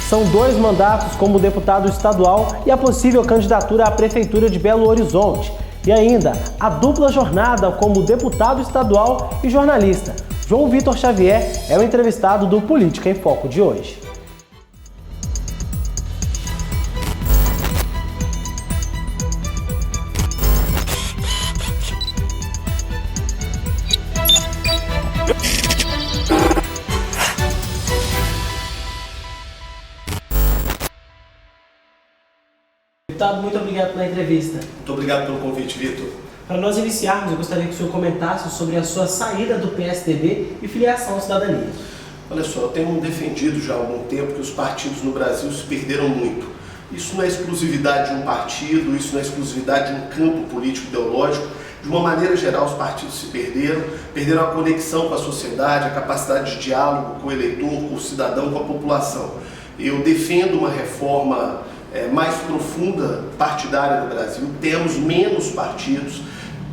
São 2 mandatos como deputado estadual e a possível candidatura à Prefeitura de Belo Horizonte. E ainda, a dupla jornada como deputado estadual e jornalista. João Vitor Xavier é o entrevistado do Política em Foco de hoje. Deputado, muito obrigado pela entrevista. Muito obrigado pelo convite, Vitor. Para nós iniciarmos, eu gostaria que o senhor comentasse sobre a sua saída do PSDB e filiação à cidadania. Olha só, eu tenho defendido já há algum tempo que os partidos no Brasil se perderam muito. Isso não é exclusividade de um partido, isso não é exclusividade de um campo político ideológico. De uma maneira geral, os partidos se perderam a conexão com a sociedade, a capacidade de diálogo com o eleitor, com o cidadão, com a população. Eu defendo uma reforma mais profunda partidária no Brasil, temos menos partidos,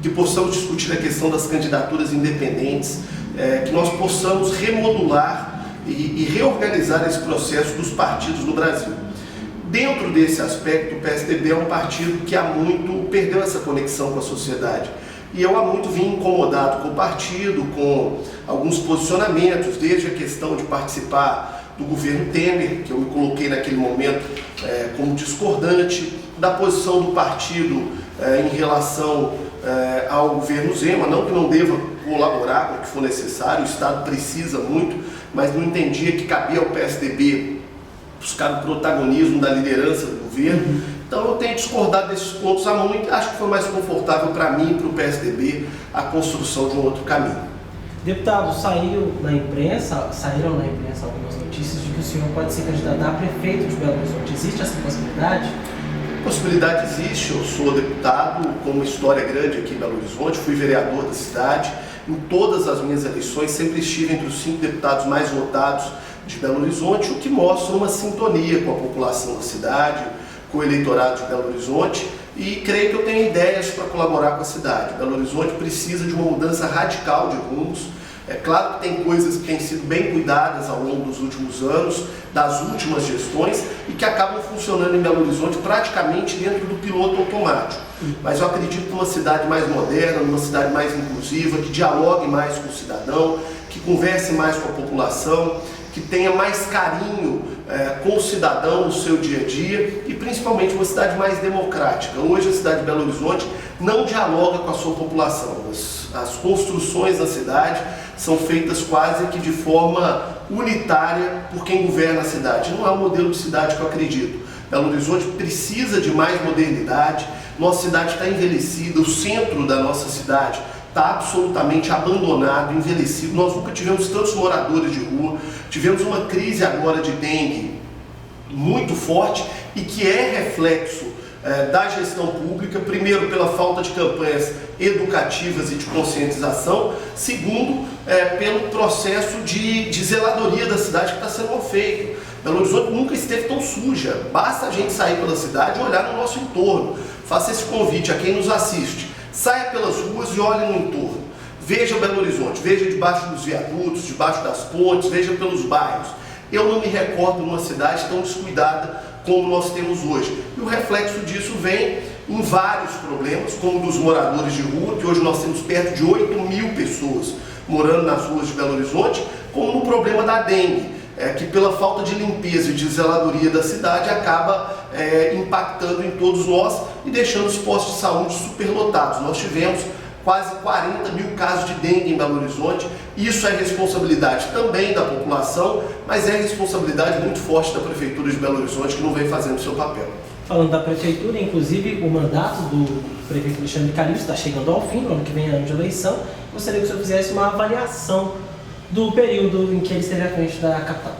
que possamos discutir a questão das candidaturas independentes, que nós possamos remodular e reorganizar esse processo dos partidos no Brasil. Dentro desse aspecto, o PSDB é um partido que há muito perdeu essa conexão com a sociedade. E eu há muito vim incomodado com o partido, com alguns posicionamentos, desde a questão de participar do governo Temer, que eu me coloquei naquele momento como discordante, da posição do partido em relação ao governo Zema, não que não deva colaborar com o que for necessário, o Estado precisa muito, mas não entendia que cabia ao PSDB buscar o protagonismo da liderança do governo. Então eu tenho discordado desses pontos há muito, acho que foi mais confortável para mim e para o PSDB a construção de um outro caminho. Deputado, saíram na imprensa algumas notícias de que o senhor pode ser candidato a prefeito de Belo Horizonte. Existe essa possibilidade? A possibilidade existe. Eu sou deputado com uma história grande aqui em Belo Horizonte, fui vereador da cidade. Em todas as minhas eleições sempre estive entre os 5 deputados mais votados de Belo Horizonte, o que mostra uma sintonia com a população da cidade, com o eleitorado de Belo Horizonte, e creio que eu tenho ideias para colaborar com a cidade. Belo Horizonte precisa de uma mudança radical de rumos. É claro que tem coisas que têm sido bem cuidadas ao longo dos últimos anos, das últimas gestões, e que acabam funcionando em Belo Horizonte praticamente dentro do piloto automático. Mas eu acredito que uma cidade mais moderna, uma cidade mais inclusiva, que dialogue mais com o cidadão, que converse mais com a população, que tenha mais carinho com o cidadão no seu dia a dia e principalmente uma cidade mais democrática. Hoje a cidade de Belo Horizonte não dialoga com a sua população. As construções da cidade são feitas quase que de forma unitária por quem governa a cidade. Não é o modelo de cidade que eu acredito. Belo Horizonte precisa de mais modernidade, nossa cidade está envelhecida, o centro da nossa cidade está absolutamente abandonado, envelhecido. Nós nunca tivemos tantos moradores de rua, tivemos uma crise agora de dengue muito forte e que é reflexo da gestão pública, primeiro pela falta de campanhas educativas e de conscientização, segundo pelo processo de zeladoria da cidade que está sendo mal feito. Belo Horizonte nunca esteve tão suja, basta a gente sair pela cidade e olhar no nosso entorno. Faça esse convite a quem nos assiste. Saia pelas ruas e olhe no entorno. Veja Belo Horizonte, veja debaixo dos viadutos, debaixo das pontes, veja pelos bairros. Eu não me recordo de uma cidade tão descuidada como nós temos hoje. E o reflexo disso vem em vários problemas, como dos moradores de rua, que hoje nós temos perto de 8.000 pessoas morando nas ruas de Belo Horizonte, como no problema da dengue, que pela falta de limpeza e de zeladoria da cidade acaba impactando em todos nós e deixando os postos de saúde superlotados. Nós tivemos quase 40.000 casos de dengue em Belo Horizonte. Isso é responsabilidade também da população, mas é responsabilidade muito forte da Prefeitura de Belo Horizonte, que não vem fazendo o seu papel. Falando da Prefeitura, inclusive o mandato do prefeito Alexandre Calil está chegando ao fim, no ano que vem é ano de eleição. Gostaria que o senhor fizesse uma avaliação do período em que ele esteve à frente da capital.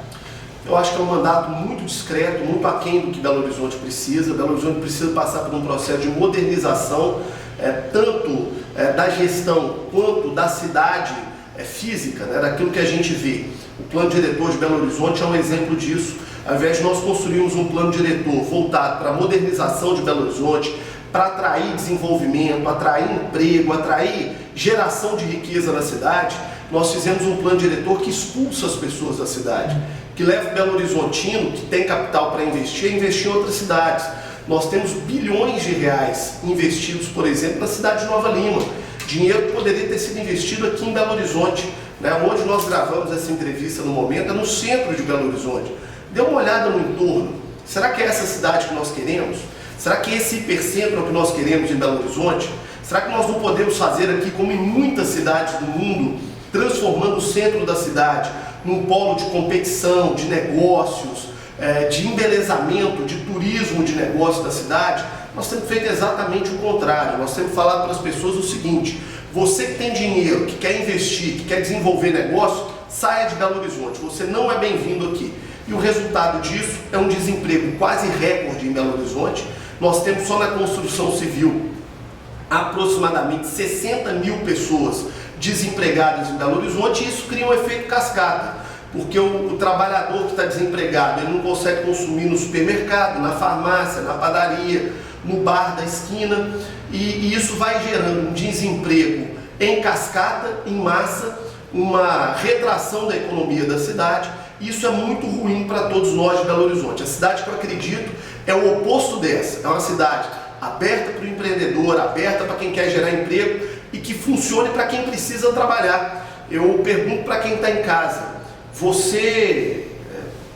Eu acho que é um mandato muito discreto, muito aquém do que Belo Horizonte precisa. Belo Horizonte precisa passar por um processo de modernização, tanto da gestão quanto da cidade física, daquilo que a gente vê. O plano diretor de Belo Horizonte é um exemplo disso. Ao invés de nós construirmos um plano diretor voltado para a modernização de Belo Horizonte, para atrair desenvolvimento, atrair emprego, atrair geração de riqueza na cidade, nós fizemos um plano diretor que expulsa as pessoas da cidade, que leva o Belo Horizontino, que tem capital para investir, a investir em outras cidades. Nós temos bilhões de reais investidos, por exemplo, na cidade de Nova Lima. Dinheiro que poderia ter sido investido aqui em Belo Horizonte, né? Onde nós gravamos essa entrevista no momento, é no centro de Belo Horizonte. Dê uma olhada no entorno. Será que é essa cidade que nós queremos? Será que esse hipercentro é o que nós queremos em Belo Horizonte? Será que nós não podemos fazer aqui, como em muitas cidades do mundo, transformando o centro da cidade num polo de competição, de negócios, de embelezamento, de turismo de negócio da cidade? Nós temos feito exatamente o contrário. Nós temos falado para as pessoas o seguinte: você que tem dinheiro, que quer investir, que quer desenvolver negócio, saia de Belo Horizonte, você não é bem-vindo aqui. E o resultado disso é um desemprego quase recorde em Belo Horizonte. Nós temos só na construção civil aproximadamente 60 mil pessoas desempregadas em Belo Horizonte, e isso cria um efeito cascata, porque o trabalhador que está desempregado, ele não consegue consumir no supermercado, na farmácia, na padaria, no bar da esquina, e isso vai gerando um desemprego em cascata, em massa, uma retração da economia da cidade. Isso é muito ruim para todos nós de Belo Horizonte. A cidade que eu acredito é o oposto dessa, é uma cidade aberta para o empreendedor, aberta para quem quer gerar emprego e que funcione para quem precisa trabalhar. Eu pergunto para quem está em casa: você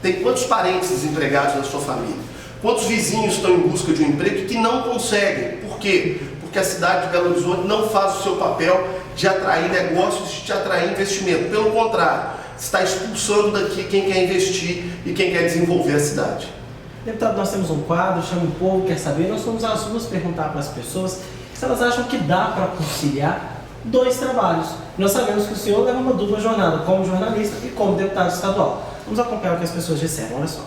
tem quantos parentes desempregados na sua família? Quantos vizinhos estão em busca de um emprego que não conseguem? Por quê? Porque a cidade de Belo Horizonte não faz o seu papel de atrair negócios, de atrair investimento. Pelo contrário, está expulsando daqui quem quer investir e quem quer desenvolver a cidade. Deputado, nós temos um quadro, chama o povo, quer saber. Nós fomos às ruas perguntar para as pessoas se elas acham que dá para conciliar dois trabalhos. Nós sabemos que o senhor leva uma dupla jornada como jornalista e como deputado estadual. Vamos acompanhar o que as pessoas disseram, olha só.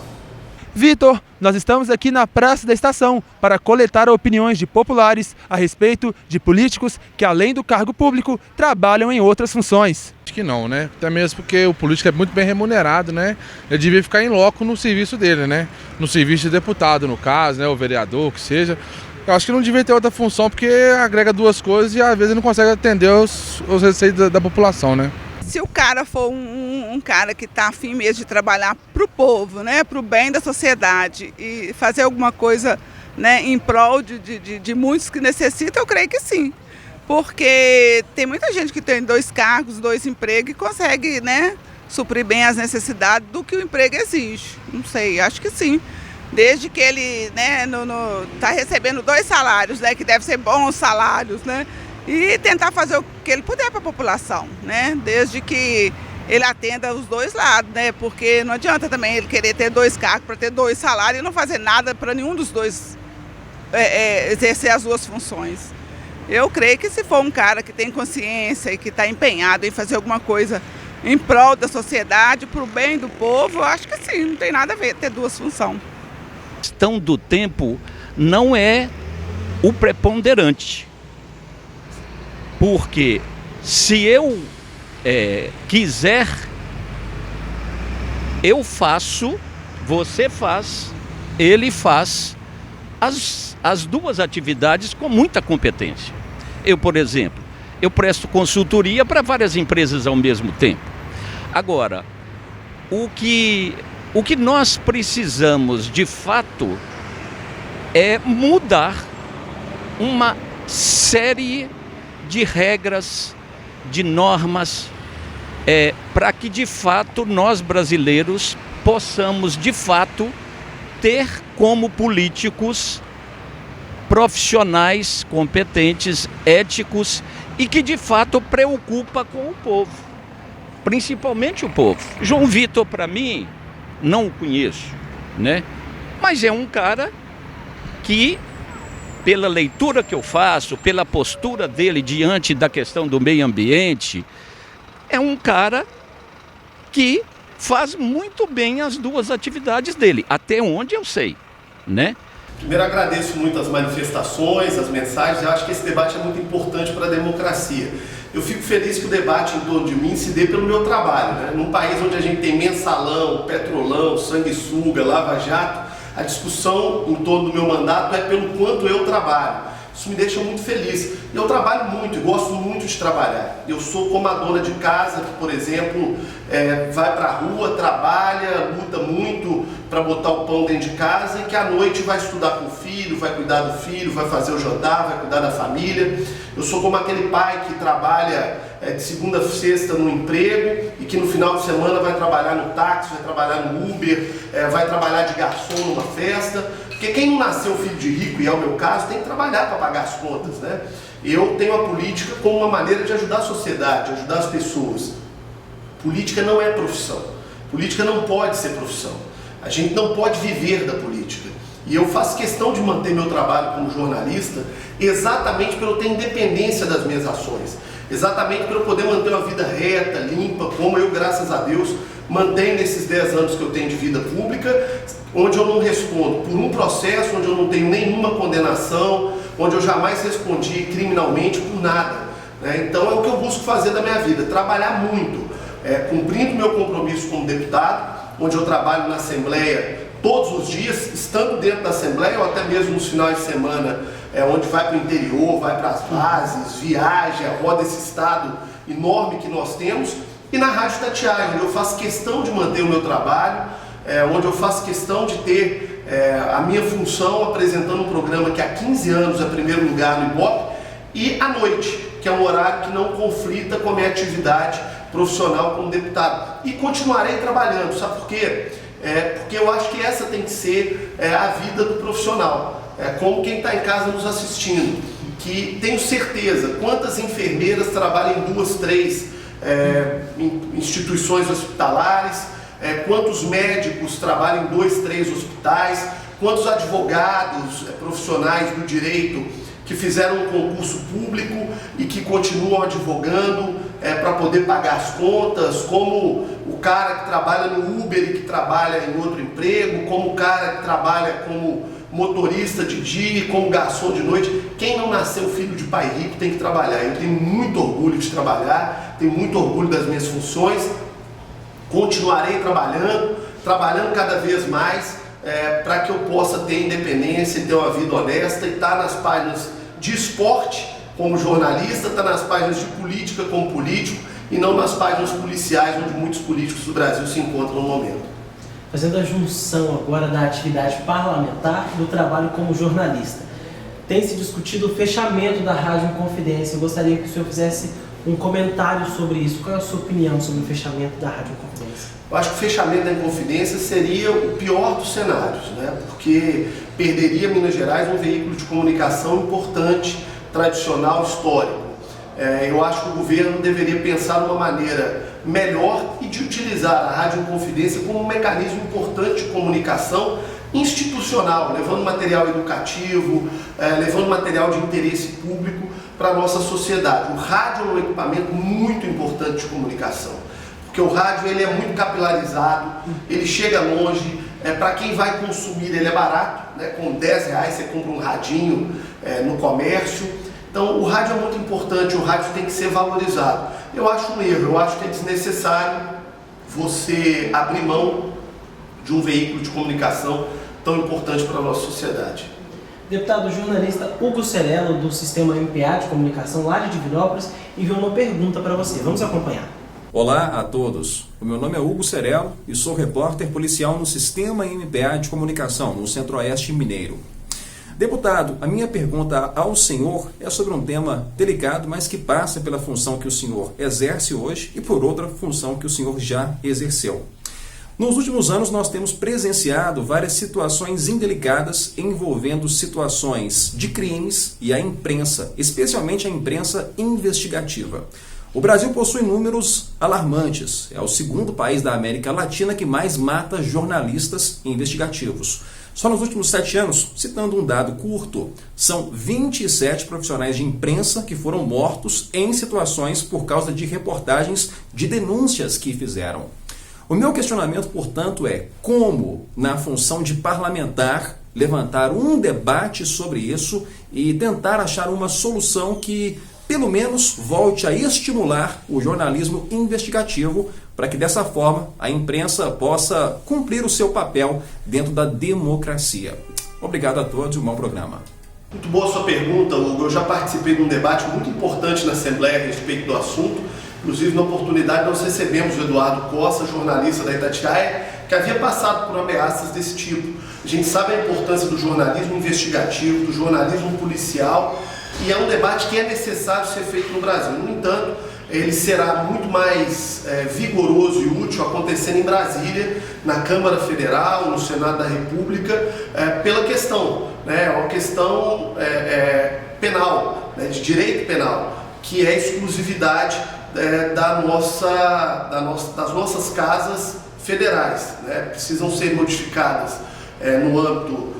Vitor, nós estamos aqui na Praça da Estação para coletar opiniões de populares a respeito de políticos que, além do cargo público, trabalham em outras funções. Acho que não, né? Até mesmo porque o político é muito bem remunerado, né? Ele devia ficar em loco no serviço dele, né? No serviço de deputado, no caso, né? O vereador, o que seja. Eu acho que não devia ter outra função, porque agrega duas coisas e às vezes ele não consegue atender os receios da população, né? Se o cara for um cara que está afim mesmo de trabalhar para o povo, né, para o bem da sociedade e fazer alguma coisa, né, em prol de muitos que necessitam, eu creio que sim. Porque tem muita gente que tem 2 cargos, 2 empregos e consegue, né, suprir bem as necessidades do que o emprego exige. Não sei, acho que sim. Desde que ele, né, tá recebendo 2 salários, né, que devem ser bons salários, né, e tentar fazer o que ele puder para a população, né? Desde que ele atenda os 2 lados, né? Porque não adianta também ele querer ter 2 cargos para ter 2 salários e não fazer nada para nenhum dos 2 exercer as 2 funções. Eu creio que se for um cara que tem consciência e que está empenhado em fazer alguma coisa em prol da sociedade, para o bem do povo, eu acho que sim, não tem nada a ver ter 2 funções. A questão do tempo não é o preponderante. Porque se eu quiser, eu faço, você faz, ele faz as 2 atividades com muita competência. Eu, por exemplo, eu presto consultoria para várias empresas ao mesmo tempo. Agora, o que nós precisamos de fato é mudar uma série de regras, de normas, para que de fato nós brasileiros possamos de fato ter como políticos profissionais, competentes, éticos e que de fato preocupa com o povo, principalmente o povo. João Vitor, para mim, não o conheço, né? Mas é um cara que, pela leitura que eu faço, pela postura dele diante da questão do meio ambiente, é um cara que faz muito bem as 2 atividades dele, até onde eu sei, né? Primeiro, agradeço muito as manifestações, as mensagens. Eu acho que esse debate é muito importante para a democracia. Eu fico feliz que o debate em torno de mim se dê pelo meu trabalho, né? Num país onde a gente tem mensalão, petrolão, sanguessuga, lava-jato, a discussão em torno do meu mandato é pelo quanto eu trabalho. Isso me deixa muito feliz. Eu trabalho muito e gosto muito de trabalhar. Eu sou como a dona de casa que, por exemplo, vai para a rua, trabalha, luta muito para botar o pão dentro de casa e que à noite vai estudar com o filho, vai cuidar do filho, vai fazer o jantar, vai cuidar da família. Eu sou como aquele pai que trabalha de segunda a sexta no emprego e que no final de semana vai trabalhar no táxi, vai trabalhar no Uber, vai trabalhar de garçom numa festa. Porque quem não nasceu filho de rico, e é o meu caso, tem que trabalhar para pagar as contas, né? Eu tenho a política como uma maneira de ajudar a sociedade, ajudar as pessoas. Política não é profissão. Política não pode ser profissão. A gente não pode viver da política. E eu faço questão de manter meu trabalho como jornalista exatamente pelo ter independência das minhas ações. Exatamente para eu poder manter uma vida reta, limpa, como eu, graças a Deus, mantenho nesses 10 anos que eu tenho de vida pública, onde eu não respondo por um processo, onde eu não tenho nenhuma condenação, onde eu jamais respondi criminalmente por nada, né? Então é o que eu busco fazer da minha vida, trabalhar muito, cumprindo meu compromisso como deputado, onde eu trabalho na Assembleia todos os dias, estando dentro da Assembleia ou até mesmo nos finais de semana, onde vai para o interior, vai para as bases, viaja, roda esse estado enorme que nós temos, e na Rádio Itatiaia, onde eu faço questão de manter o meu trabalho, onde eu faço questão de ter a minha função apresentando um programa que há 15 anos é primeiro lugar no Ibope, e à noite, que é um horário que não conflita com a minha atividade profissional como deputado. E continuarei trabalhando, sabe por quê? Porque eu acho que essa tem que ser a vida do profissional. Como quem está em casa nos assistindo, que tenho certeza, quantas enfermeiras trabalham em 2, 3 instituições hospitalares, quantos médicos trabalham em 2, 3 hospitais, quantos advogados profissionais do direito que fizeram um concurso público e que continuam advogando para poder pagar as contas, como o cara que trabalha no Uber e que trabalha em outro emprego, como o cara que trabalha como motorista de dia, como garçom de noite. Quem não nasceu filho de pai rico tem que trabalhar. Eu tenho muito orgulho de trabalhar, tenho muito orgulho das minhas funções, continuarei trabalhando cada vez mais para que eu possa ter independência e ter uma vida honesta e estar nas páginas de esporte como jornalista, estar nas páginas de política como político e não nas páginas policiais onde muitos políticos do Brasil se encontram no momento. Fazendo a junção agora da atividade parlamentar e do trabalho como jornalista, tem se discutido o fechamento da Rádio Inconfidência. Eu gostaria que o senhor fizesse um comentário sobre isso. Qual é a sua opinião sobre o fechamento da Rádio Inconfidência? Eu acho que o fechamento da Inconfidência seria o pior dos cenários, né? Porque perderia Minas Gerais um veículo de comunicação importante, tradicional, histórico. Eu acho que o governo deveria pensar numa maneira melhor e de utilizar a Rádio Inconfidência como um mecanismo importante de comunicação institucional, levando material educativo, levando material de interesse público para a nossa sociedade. O rádio é um equipamento muito importante de comunicação, porque o rádio ele é muito capilarizado, ele chega longe, para quem vai consumir ele é barato, né? Com R$10 você compra um radinho no comércio. Então o rádio é muito importante, o rádio tem que ser valorizado. Eu acho um erro, eu acho que é desnecessário você abrir mão de um veículo de comunicação tão importante para a nossa sociedade. Deputado jornalista Hugo Cerello, do Sistema MPA de Comunicação lá de Divinópolis, enviou uma pergunta para você. Vamos acompanhar. Olá a todos, o meu nome é Hugo Cerello e sou repórter policial no Sistema MPA de Comunicação, no Centro-Oeste Mineiro. Deputado, a minha pergunta ao senhor é sobre um tema delicado, mas que passa pela função que o senhor exerce hoje e por outra função que o senhor já exerceu. Nos últimos anos, nós temos presenciado várias situações indelicadas envolvendo situações de crimes e a imprensa, especialmente a imprensa investigativa. O Brasil possui números alarmantes. É o segundo país da América Latina que mais mata jornalistas investigativos. Só nos últimos 7 anos, citando um dado curto, são 27 profissionais de imprensa que foram mortos em situações por causa de reportagens de denúncias que fizeram. O meu questionamento, portanto, é como, na função de parlamentar, levantar um debate sobre isso e tentar achar uma solução que, pelo menos, volte a estimular o jornalismo investigativo para que, dessa forma, a imprensa possa cumprir o seu papel dentro da democracia. Obrigado a todos e um bom programa. Muito boa sua pergunta, Hugo. Eu já participei de um debate muito importante na Assembleia a respeito do assunto. Inclusive, na oportunidade, nós recebemos o Eduardo Costa, jornalista da Itatiaia, que havia passado por ameaças desse tipo. A gente sabe a importância do jornalismo investigativo, do jornalismo policial, e é um debate que é necessário ser feito no Brasil. No entanto, ele será muito mais vigoroso e útil acontecendo em Brasília, na Câmara Federal, no Senado da República, pela questão, né, uma questão penal, né, de direito penal, que é a exclusividade das nossas casas federais, né, precisam ser modificadas no âmbito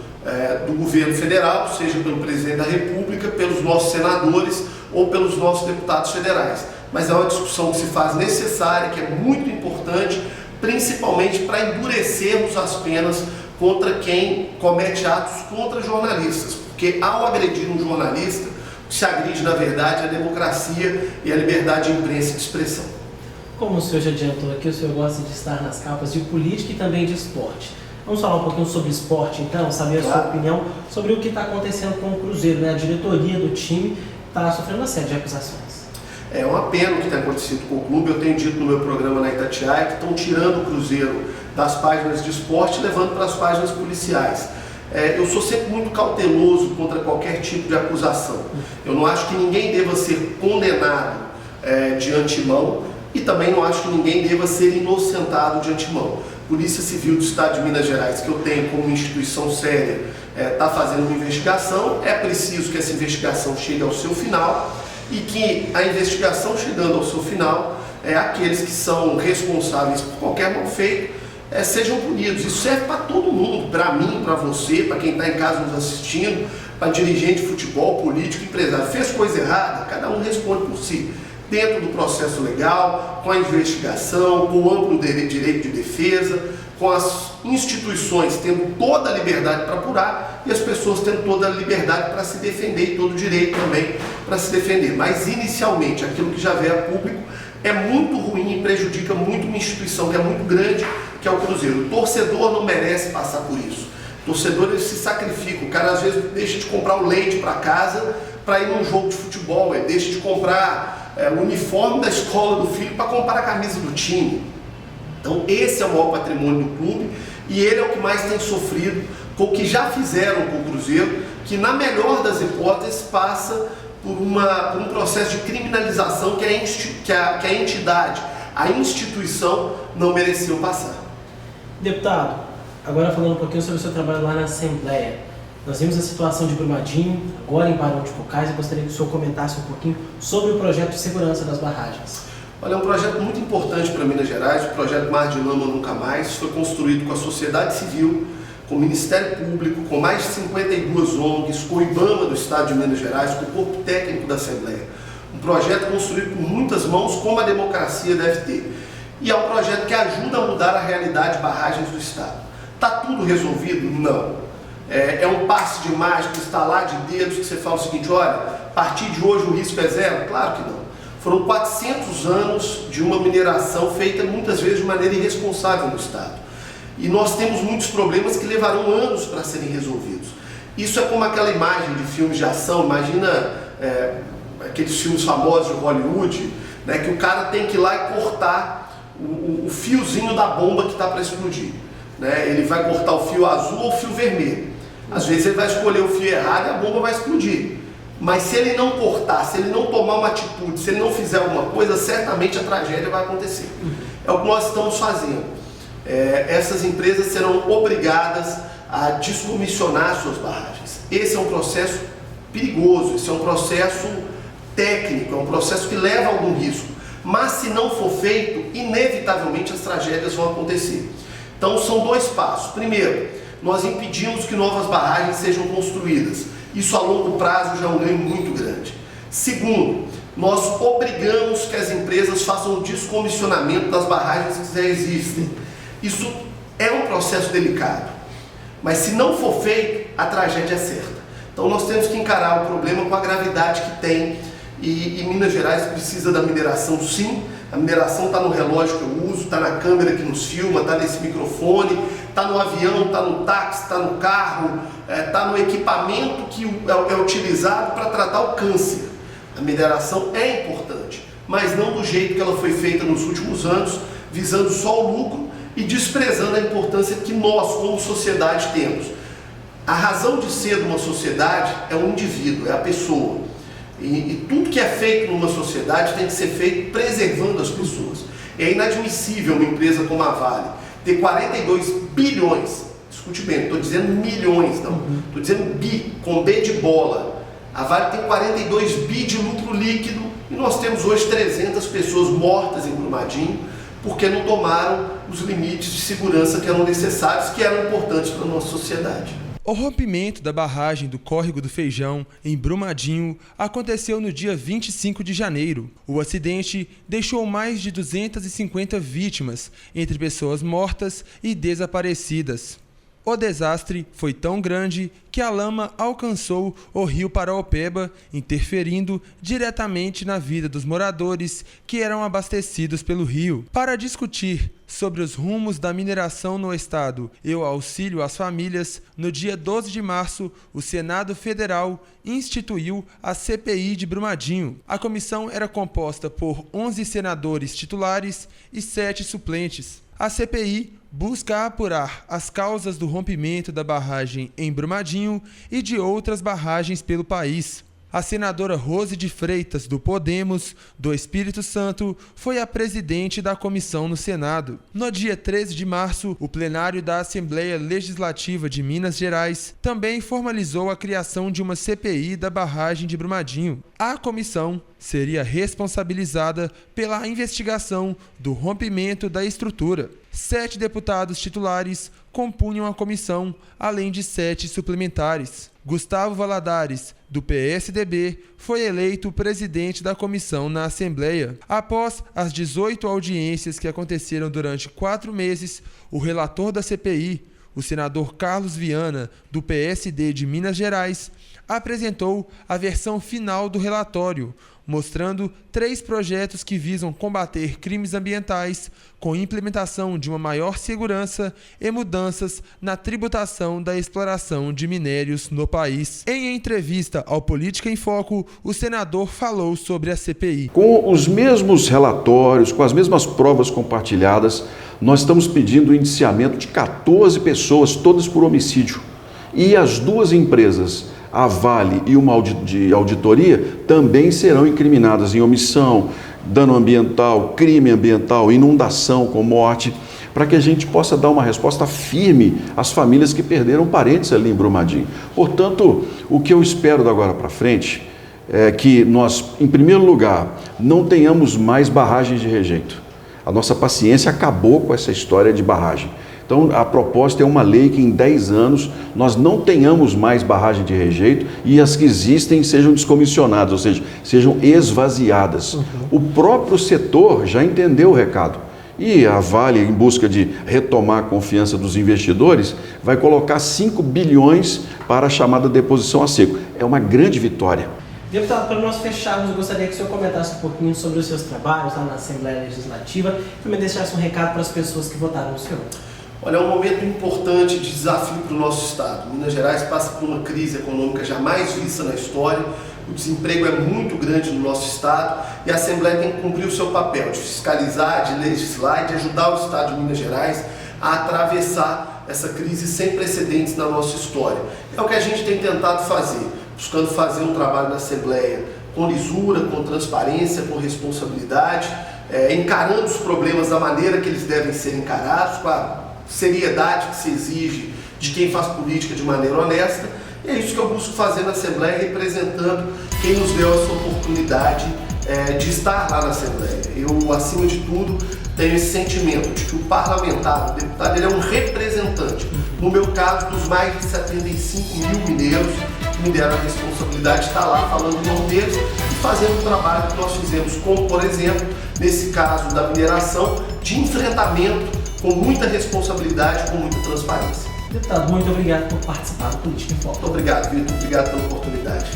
do governo federal, seja pelo presidente da República, pelos nossos senadores ou pelos nossos deputados federais. Mas é uma discussão que se faz necessária, que é muito importante, principalmente para endurecermos as penas contra quem comete atos contra jornalistas, porque ao agredir um jornalista, o que se agride na verdade é a democracia e a liberdade de imprensa e de expressão. Como o senhor já adiantou aqui, o senhor gosta de estar nas capas de política e também de esporte. Vamos falar um pouquinho sobre esporte então, saber a sua opinião sobre o que está acontecendo com o Cruzeiro, né? A diretoria do time está sofrendo uma série de acusações. É uma pena o que tem acontecido com o clube. Eu tenho dito no meu programa na Itatiaia que estão tirando o Cruzeiro das páginas de esporte e levando para as páginas policiais. Eu sou sempre muito cauteloso contra qualquer tipo de acusação. Eu não acho que ninguém deva ser condenado de antemão e também não acho que ninguém deva ser inocentado de antemão. Polícia Civil do Estado de Minas Gerais, que eu tenho como instituição séria, está fazendo uma investigação. É preciso que essa investigação chegue ao seu final e que a investigação chegando ao seu final, aqueles que são responsáveis por qualquer mal feito sejam punidos. Isso serve para todo mundo, para mim, para você, para quem está em casa nos assistindo, para dirigente de futebol, político, empresário. Fez coisa errada, cada um responde por si, dentro do processo legal, com a investigação, com o amplo direito de defesa, com as instituições tendo toda a liberdade para apurar e as pessoas tendo toda a liberdade para se defender e todo o direito também para se defender. Mas, inicialmente, aquilo que já veio a público é muito ruim e prejudica muito uma instituição que é muito grande, que é o Cruzeiro. O torcedor não merece passar por isso. O torcedor, ele se sacrifica. O cara, às vezes, deixa de comprar o leite para casa para ir num jogo de futebol. Ele deixa de comprar o uniforme da escola do filho para comprar a camisa do time. Então esse é o maior patrimônio do clube e ele é o que mais tem sofrido com o que já fizeram com o Cruzeiro, que na melhor das hipóteses passa por um processo de criminalização que a entidade, a instituição não mereceu passar. Deputado, agora falando um pouquinho sobre o seu trabalho lá na Assembleia. Nós vimos a situação de Brumadinho, agora em Barão de Cocais, e gostaria que o senhor comentasse um pouquinho sobre o projeto de segurança das barragens. Olha, é um projeto muito importante para Minas Gerais, o projeto Mar de Lama Nunca Mais. Foi construído com a sociedade civil, com o Ministério Público, com mais de 52 ONGs, com o IBAMA do Estado de Minas Gerais, com o corpo técnico da Assembleia. Um projeto construído com muitas mãos, como a democracia deve ter. E é um projeto que ajuda a mudar a realidade de barragens do Estado. Está tudo resolvido? Não. É um passe de mágica, estalar de dedos, que você fala o seguinte: olha, a partir de hoje o risco é zero? Claro que não. Foram 400 anos de uma mineração feita muitas vezes de maneira irresponsável no Estado. E nós temos muitos problemas que levarão anos para serem resolvidos. Isso é como aquela imagem de filmes de ação. Imagina aqueles filmes famosos de Hollywood, né, que o cara tem que ir lá e cortar o fiozinho da bomba que está para explodir. Né? Ele vai cortar o fio azul ou o fio vermelho. Às vezes ele vai escolher o fio errado e a bomba vai explodir. Mas se ele não cortar, se ele não tomar uma atitude, se ele não fizer alguma coisa, certamente a tragédia vai acontecer. É o que nós estamos fazendo. Essas empresas serão obrigadas a descomissionar suas barragens. Esse é um processo perigoso, esse é um processo técnico, é um processo que leva a algum risco. Mas se não for feito, inevitavelmente as tragédias vão acontecer. Então são dois passos. Primeiro, nós impedimos que novas barragens sejam construídas. Isso a longo prazo já é um ganho muito grande. Segundo, nós obrigamos que as empresas façam o descomissionamento das barragens que já existem. Isso é um processo delicado, mas se não for feito, a tragédia é certa. Então nós temos que encarar o problema com a gravidade que tem e Minas Gerais precisa da mineração, sim. A mineração está no relógio que eu uso, está na câmera que nos filma, está nesse microfone, está no avião, está no táxi, está no carro, está no equipamento que é utilizado para tratar o câncer. A mineração é importante, mas não do jeito que ela foi feita nos últimos anos, visando só o lucro e desprezando a importância que nós, como sociedade, temos. A razão de ser de uma sociedade é o indivíduo, é a pessoa. E tudo que é feito numa sociedade tem que ser feito preservando as pessoas. É inadmissível uma empresa como a Vale ter 42 bilhões, escute bem, estou dizendo milhões, não, estou dizendo bi, com B de bola. A Vale tem 42 bi de lucro líquido e nós temos hoje 300 pessoas mortas em Brumadinho porque não tomaram os limites de segurança que eram necessários, que eram importantes para a nossa sociedade. O rompimento da barragem do Córrego do Feijão, em Brumadinho, aconteceu no dia 25 de janeiro. O acidente deixou mais de 250 vítimas, entre pessoas mortas e desaparecidas. O desastre foi tão grande que a lama alcançou o rio Paraopeba, interferindo diretamente na vida dos moradores que eram abastecidos pelo rio. Para discutir sobre os rumos da mineração no estado e o auxílio às famílias, no dia 12 de março, o Senado Federal instituiu a CPI de Brumadinho. A comissão era composta por 11 senadores titulares e 7 suplentes. A CPI busca apurar as causas do rompimento da barragem em Brumadinho e de outras barragens pelo país. A senadora Rose de Freitas, do Podemos, do Espírito Santo, foi a presidente da comissão no Senado. No dia 13 de março, o plenário da Assembleia Legislativa de Minas Gerais também formalizou a criação de uma CPI da barragem de Brumadinho. A comissão seria responsabilizada pela investigação do rompimento da estrutura. 7 deputados titulares compunham a comissão, além de 7 suplementares. Gustavo Valadares, do PSDB, foi eleito presidente da comissão na Assembleia. Após as 18 audiências que aconteceram durante 4 meses, o relator da CPI, o senador Carlos Viana, do PSD de Minas Gerais, apresentou a versão final do relatório, mostrando 3 projetos que visam combater crimes ambientais, com implementação de uma maior segurança e mudanças na tributação da exploração de minérios no país. Em entrevista ao Política em Foco, o senador falou sobre a CPI. Com os mesmos relatórios, com as mesmas provas compartilhadas, nós estamos pedindo o indiciamento de 14 pessoas, todas por homicídio. E as 2 empresas, a Vale e uma de auditoria, também serão incriminadas em omissão, dano ambiental, crime ambiental, inundação com morte, para que a gente possa dar uma resposta firme às famílias que perderam parentes ali em Brumadinho. Portanto, o que eu espero da agora para frente é que nós, em primeiro lugar, não tenhamos mais barragens de rejeito. A nossa paciência acabou com essa história de barragem. Então, a proposta é uma lei que em 10 anos nós não tenhamos mais barragem de rejeito e as que existem sejam descomissionadas, ou seja, sejam esvaziadas. O próprio setor já entendeu o recado. E a Vale, em busca de retomar a confiança dos investidores, vai colocar 5 bilhões para a chamada deposição a seco. É uma grande vitória. Deputado, para nós fecharmos, eu gostaria que o senhor comentasse um pouquinho sobre os seus trabalhos lá na Assembleia Legislativa e também deixasse um recado para as pessoas que votaram no senhor. Olha, é um momento importante de desafio para o nosso estado. Minas Gerais passa por uma crise econômica jamais vista na história, o desemprego é muito grande no nosso estado e a Assembleia tem que cumprir o seu papel de fiscalizar, de legislar e de ajudar o estado de Minas Gerais a atravessar essa crise sem precedentes na nossa história. É o que a gente tem tentado fazer, buscando fazer um trabalho na Assembleia com lisura, com transparência, com responsabilidade, encarando os problemas da maneira que eles devem ser encarados, com a seriedade que se exige de quem faz política de maneira honesta. E é isso que eu busco fazer na Assembleia, representando quem nos deu essa oportunidade de estar lá na Assembleia. Eu, acima de tudo, tenho esse sentimento de que o parlamentar, o deputado, ele é um representante, no meu caso, dos mais de 75 mil mineiros que me deram a responsabilidade de estar lá falando o nome deles e fazendo o trabalho que nós fizemos, como, por exemplo, nesse caso da mineração, de enfrentamento com muita responsabilidade, com muita transparência. Deputado, muito obrigado por participar do Política em Foco. Muito obrigado, Vitor. Obrigado pela oportunidade.